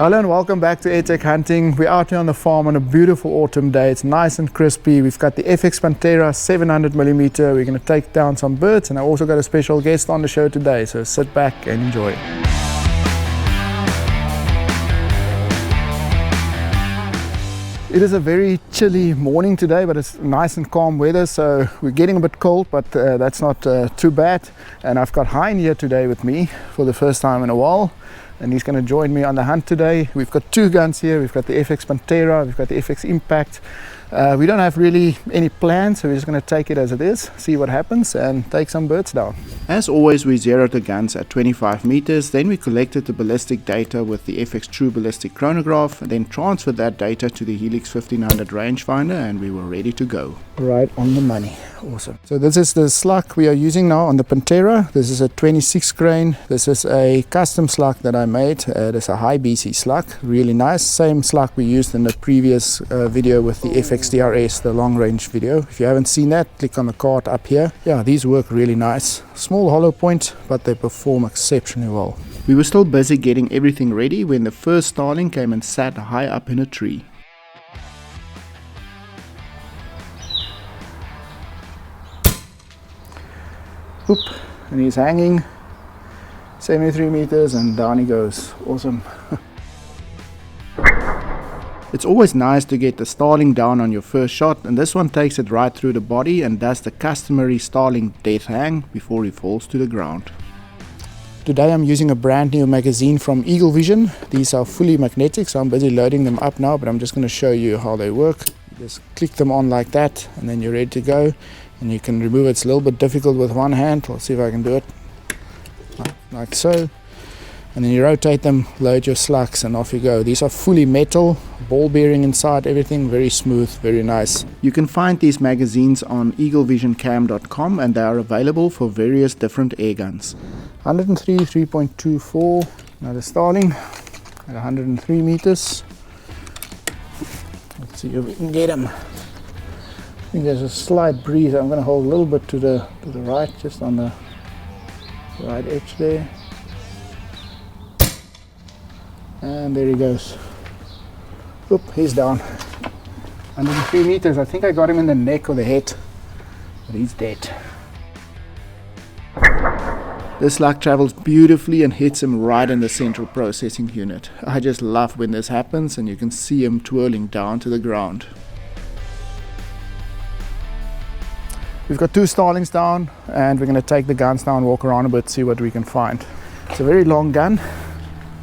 Hello and welcome back to AirTac Hunting. We're out here on the farm on a beautiful autumn day. It's nice and crispy. We've got the FX Panthera 700mm. We're going to take down some birds, and I also got a special guest on the show today, so sit back and enjoy. It is a very chilly morning today, but it's nice and calm weather, so we're getting a bit cold, but that's not too bad. And I've got Hein here today with me for the first time in a while, and he's going to join me on the hunt today. We've got two guns here. We've got the FX Panthera, we've got the FX Impact. We don't have really any plans, so we're just going to take it as it is, see what happens, and take some birds down. As always, we zeroed the guns at 25 meters, then we collected the ballistic data with the FX True Ballistic Chronograph, and then transferred that data to the Helix 1500 rangefinder, and we were ready to go. Right on the money. Awesome. So this is the slug we are using now on the Panthera. This is a 26 grain. This is a custom slug that I made. It is a high BC slug, really nice. Same slug we used in the previous video with the FX DRS, the long range video. If you haven't seen that, click on the card up here. Yeah, these work really nice. Small hollow point, but they perform exceptionally well. We were still busy getting everything ready when the first starling came and sat high up in a tree. Oop, and he's hanging 73 meters and down he goes. Awesome. It's always nice to get the starling down on your first shot, and this one takes it right through the body and does the customary starling death hang before he falls to the ground. Today I'm using a brand new magazine from Eagle Vision. These are fully magnetic, so I'm busy loading them up now, but I'm just going to show you how they work. You just click them on like that, and then you're ready to go. And you can remove it. It's a little bit difficult with one hand. I'll see if I can do it like so. And then you rotate them, load your slugs, and off you go. These are fully metal, ball bearing inside, everything very smooth, very nice. You can find these magazines on eaglevisioncam.com, and they are available for various different air guns. 103, 3.24, another starling at 103 meters. Let's see if we can get him. I think there's a slight breeze. I'm going to hold a little bit to the right, just on the right edge there. And there he goes. Oop, he's down. 103 meters. I think I got him in the neck or the head, but he's dead. This slug travels beautifully and hits him right in the central processing unit. I just love when this happens, and you can see him twirling down to the ground. We've got two starlings down, and we're going to take the guns down, walk around a bit, see what we can find. It's a very long gun,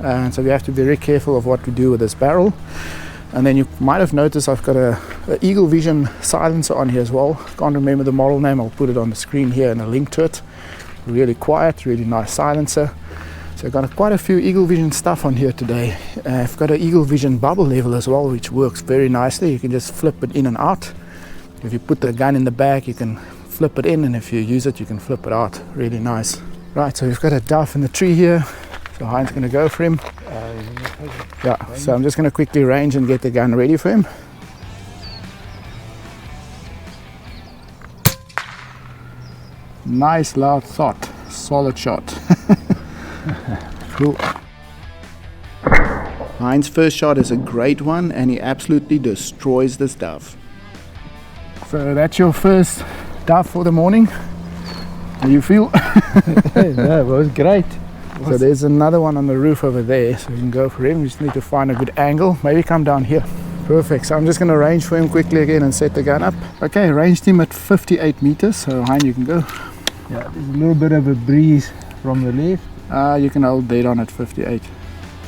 and so we have to be very careful of what we do with this barrel. And then you might have noticed I've got a Eagle Vision silencer on here as well. Can't remember the model name. I'll put it on the screen here and a link to it. Really quiet, really nice silencer. So I've got quite a few Eagle Vision stuff on here today. I've got an Eagle Vision bubble level as well, which works very nicely. You can just flip it in and out. If you put the gun in the bag, you can flip it in, and if you use it, you can flip it out. Really nice. Right, so we've got a dove in the tree here. So Hein's going to go for him. Yeah, so I'm just going to quickly range and get the gun ready for him. Nice loud shot, solid shot. Cool. Hein's first shot is a great one, and he absolutely destroys this dove. So that's your first dove for the morning. How do you feel? Yeah, it was great. So there's another one on the roof over there, so you can go for him. You just need to find a good angle. Maybe come down here. Perfect. So I'm just going to range for him quickly again and set the gun up. Okay, ranged him at 58 meters. So Hein, you can go. Yeah, there's a little bit of a breeze from the left. You can hold dead on at 58.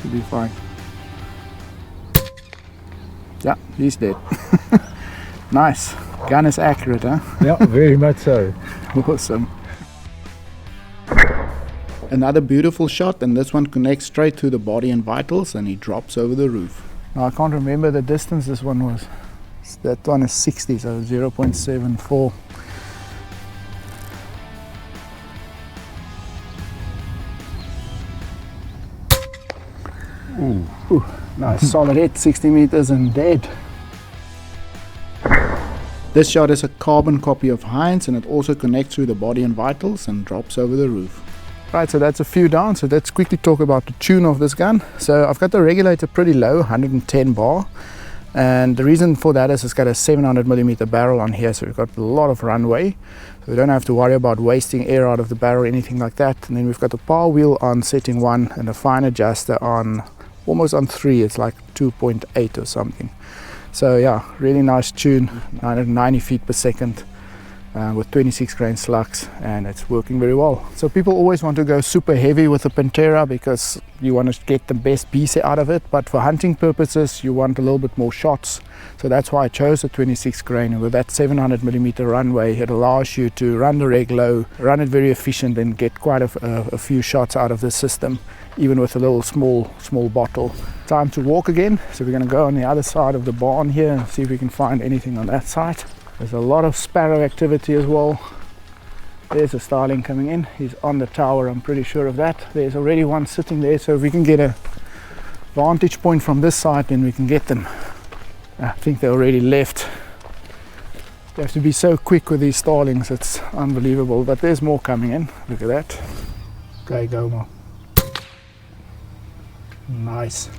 You'll be fine. Yeah, he's dead. Nice. Gun is accurate, huh? Yeah, very much so. Awesome. Another beautiful shot, and this one connects straight to the body and vitals, and he drops over the roof. Now, I can't remember the distance this one was. That one is 60, so 0.74. Ooh, nice solid hit, 60 meters and dead. This shot is a carbon copy of Hein's, and it also connects through the body and vitals and drops over the roof. Right, so that's a few down. So let's quickly talk about the tune of this gun. So I've got the regulator pretty low, 110 bar. And the reason for that is it's got a 700mm barrel on here, so we've got a lot of runway. So we don't have to worry about wasting air out of the barrel or anything like that. And then we've got the power wheel on setting 1 and a fine adjuster on almost on 3. It's like 2.8 or something. So yeah, really nice tune, 990 feet per second. With 26 grain slugs, and it's working very well. So people always want to go super heavy with the Panthera because you want to get the best piece out of it, but for hunting purposes you want a little bit more shots. So that's why I chose the 26 grain, and with that 700mm runway it allows you to run the reg low, run it very efficient, and get quite a few shots out of the system, even with a little small bottle. Time to walk again, so we're going to go on the other side of the barn here and see if we can find anything on that side. There's a lot of sparrow activity as well. There's a starling coming in. He's on the tower, I'm pretty sure of that. There's already one sitting there, so if we can get a vantage point from this side, then we can get them. I think they already left. You have to be so quick with these starlings, it's unbelievable. But there's more coming in. Look at that. Okay, go more. Nice.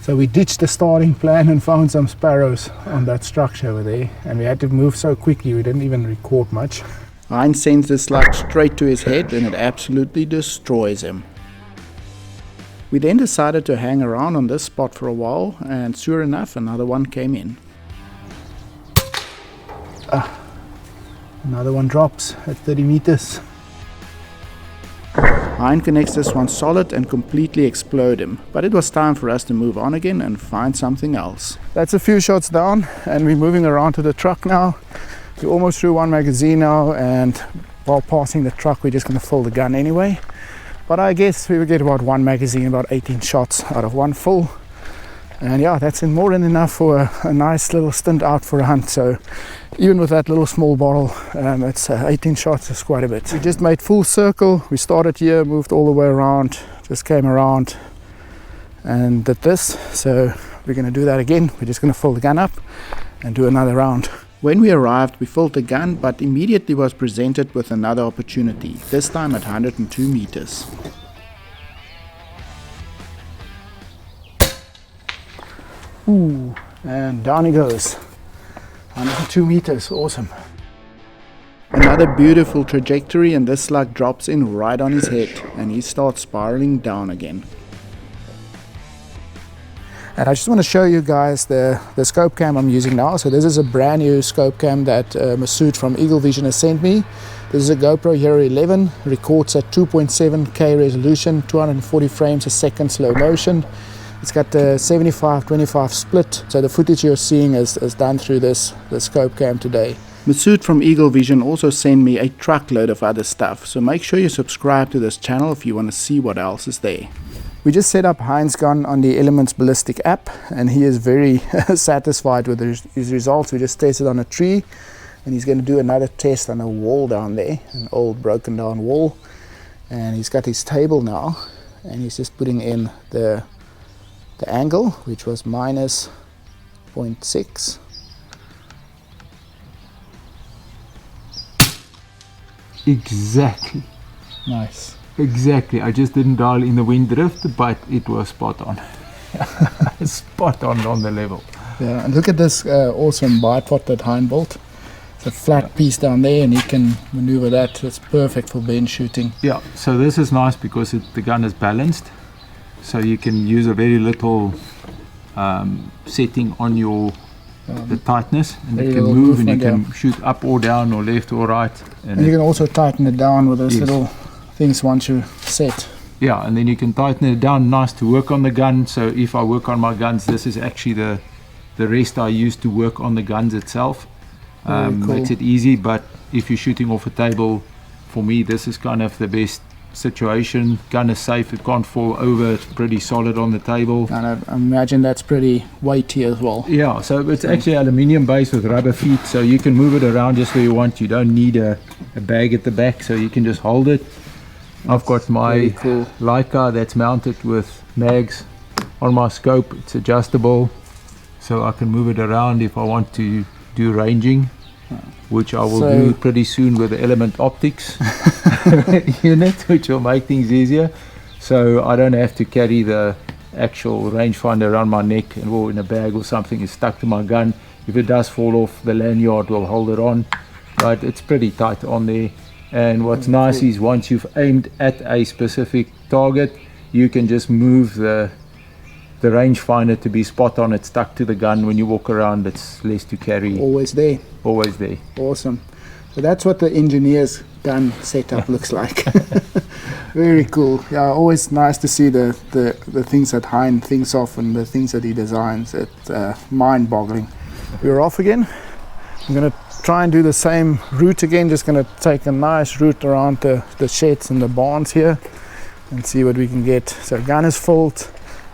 So we ditched the starting plan and found some sparrows on that structure over there, and we had to move so quickly we didn't even record much. Hein sends the slug straight to his head and it absolutely destroys him. We then decided to hang around on this spot for a while, and sure enough another one came in. Another one drops at 30 meters. Hein connects this one solid and completely explode him, but it was time for us to move on again and find something else. That's a few shots down, and we're moving around to the truck now. We're almost through one magazine now, and while passing the truck we're just going to fill the gun anyway. But I guess we will get about one magazine, about 18 shots out of one full. And yeah, that's more than enough for a nice little stint out for a hunt. So even with that little small bottle, it's 18 shots is quite a bit. We just made full circle. We started here, moved all the way around, just came around and did this. So we're going to do that again. We're just going to fill the gun up and do another round. When we arrived, we filled the gun, but immediately was presented with another opportunity, this time at 102 meters. Ooh, and down he goes. 102 meters, awesome. Another beautiful trajectory, and this slug drops in right on his head and he starts spiraling down again. And I just want to show you guys the scope cam I'm using now. So this is a brand new scope cam that Masood from Eagle Vision has sent me. This is a GoPro Hero 11, records at 2.7K resolution, 240 frames a second slow motion. It's got the 75-25 split, so the footage you're seeing is done through the scope cam today. Masood from Eagle Vision also sent me a truckload of other stuff, so make sure you subscribe to this channel if you want to see what else is there. We just set up Hein's gun on the Elements Ballistic app, and he is very satisfied with his results. We just tested on a tree, and he's going to do another test on a wall down there, an old broken down wall. And he's got his table now, and he's just putting in the angle, which was minus 0.6. Exactly. Nice. Exactly. I just didn't dial in the wind drift, but it was spot on. Spot on the level. Yeah, and look at this awesome bipod that Hein built. It's a flat piece down there, and he can maneuver that. It's perfect for bench shooting. Yeah, so this is nice because the gun is balanced. So you can use a very little setting on the tightness, and it can move, and you can shoot up or down or left or right. And you can also tighten it down with those little things once you set. Yeah, and then you can tighten it down nice to work on the gun. So if I work on my guns, this is actually the rest I use to work on the guns itself. Cool. Makes it easy, but if you're shooting off a table, for me this is kind of the best situation. Gun is safe, it can't fall over, it's pretty solid on the table. And I imagine that's pretty weighty as well. Yeah, so it's actually aluminium base with rubber feet, so you can move it around just where you want. You don't need a bag at the back, so you can just hold it. I've got my Leica that's mounted with mags on my scope. It's adjustable, so I can move it around if I want to do ranging. which I will do pretty soon with the Element Optics unit, which will make things easier. So I don't have to carry the actual rangefinder around my neck and or in a bag or something. It's stuck to my gun. If it does fall off, the lanyard will hold it on, but it's pretty tight on there. And what's nice is once you've aimed at a specific target, you can just move the rangefinder to be spot on. It's stuck to the gun. When you walk around, it's less to carry. Always there. Always there. Awesome. So that's what the engineer's gun setup looks like. Very cool. Yeah, always nice to see the things that Hein thinks of and the things that he designs. It's mind-boggling. We're off again. I'm going to try and do the same route again. Just going to take a nice route around the sheds and the barns here and see what we can get. So gun is filled,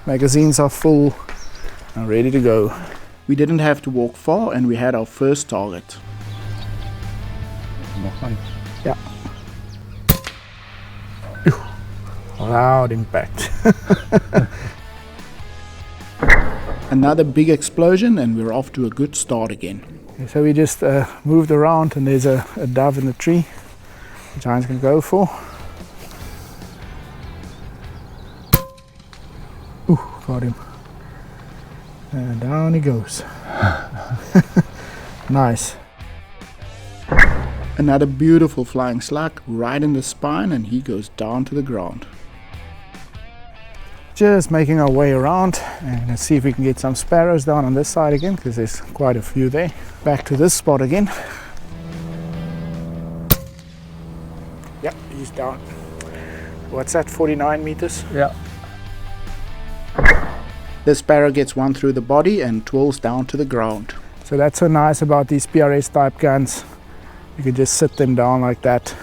magazines are full, and ready to go. We didn't have to walk far and we had our first target. Yeah. Loud impact. Another big explosion and we're off to a good start again. Okay, so we just moved around and there's a dove in the tree, which Hein's going to go for. Ooh, got him. And down he goes. Nice. Another beautiful flying slug right in the spine and he goes down to the ground. Just making our way around and let's see if we can get some sparrows down on this side again, because there's quite a few there. Back to this spot again. Yeah, he's down. What's that, 49 meters? Yeah. The sparrow gets one through the body and twirls down to the ground. So that's so nice about these PRS type guns. You can just sit them down like that,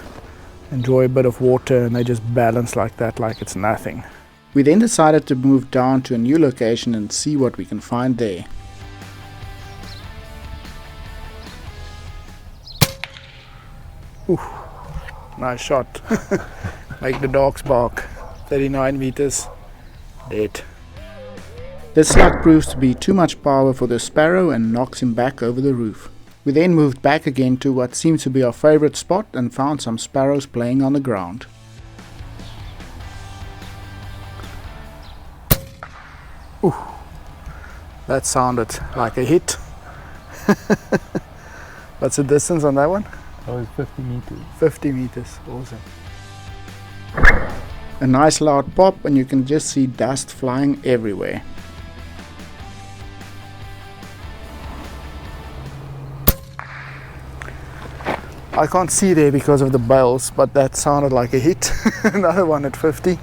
enjoy a bit of water, and they just balance like that, like it's nothing. We then decided to move down to a new location and see what we can find there. Ooh, nice shot. Make the dogs bark. 39 meters, dead. This slug proves to be too much power for the sparrow and knocks him back over the roof. We then moved back again to what seems to be our favorite spot and found some sparrows playing on the ground. Ooh, that sounded like a hit. What's the distance on that one? That was 50 meters. 50 meters, awesome. A nice loud pop and you can just see dust flying everywhere. I can't see there because of the bales, but that sounded like a hit. Another one at 50.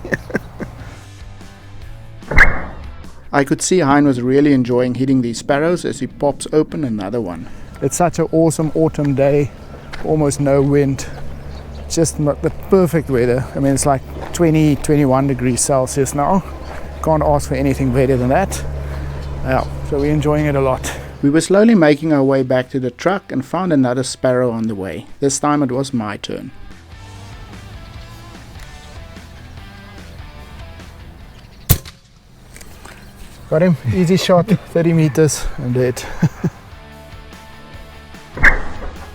I could see Hein was really enjoying hitting these sparrows as he pops open another one. It's such an awesome autumn day, almost no wind, just the perfect weather. I mean, it's like 20, 21 degrees Celsius now. Can't ask for anything better than that. Yeah, so we're enjoying it a lot. We were slowly making our way back to the truck and found another sparrow on the way. This time it was my turn. Got him, easy shot, 30 meters and dead.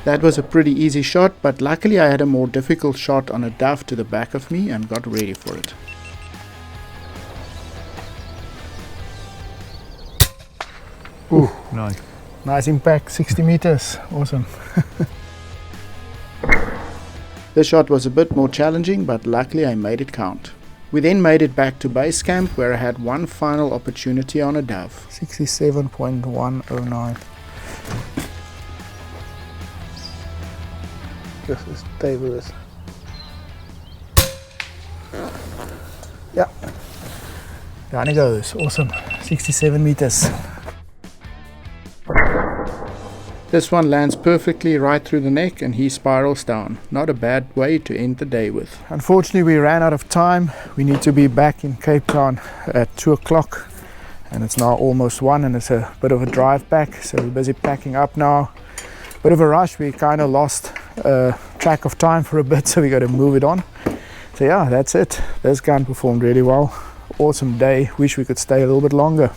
That was a pretty easy shot, but luckily I had a more difficult shot on a dove to the back of me and got ready for it. Ooh, Nice. nice impact, 60 meters, awesome. This shot was a bit more challenging, but luckily I made it count. We then made it back to base camp where I had one final opportunity on a dove. 67.109. Just this table is. Yeah. Down he goes, awesome. 67 meters. This one lands perfectly right through the neck and he spirals down. Not a bad way to end the day with. Unfortunately, we ran out of time. We need to be back in Cape Town at 2 o'clock and it's now almost 1 and it's a bit of a drive back, so we're busy packing up now. Bit of a rush, we kind of lost track of time for a bit, so we got to move it on. So yeah, that's it. This gun performed really well. Awesome day. Wish we could stay a little bit longer.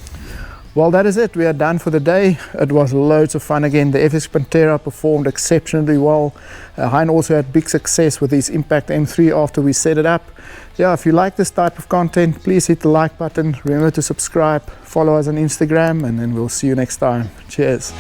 Well, that is it. We are done for the day. It was loads of fun again. The FX Panthera performed exceptionally well. Hein also had big success with his Impact M3 after we set it up. Yeah, if you like this type of content, please hit the like button. Remember to subscribe, follow us on Instagram, and then we'll see you next time. Cheers.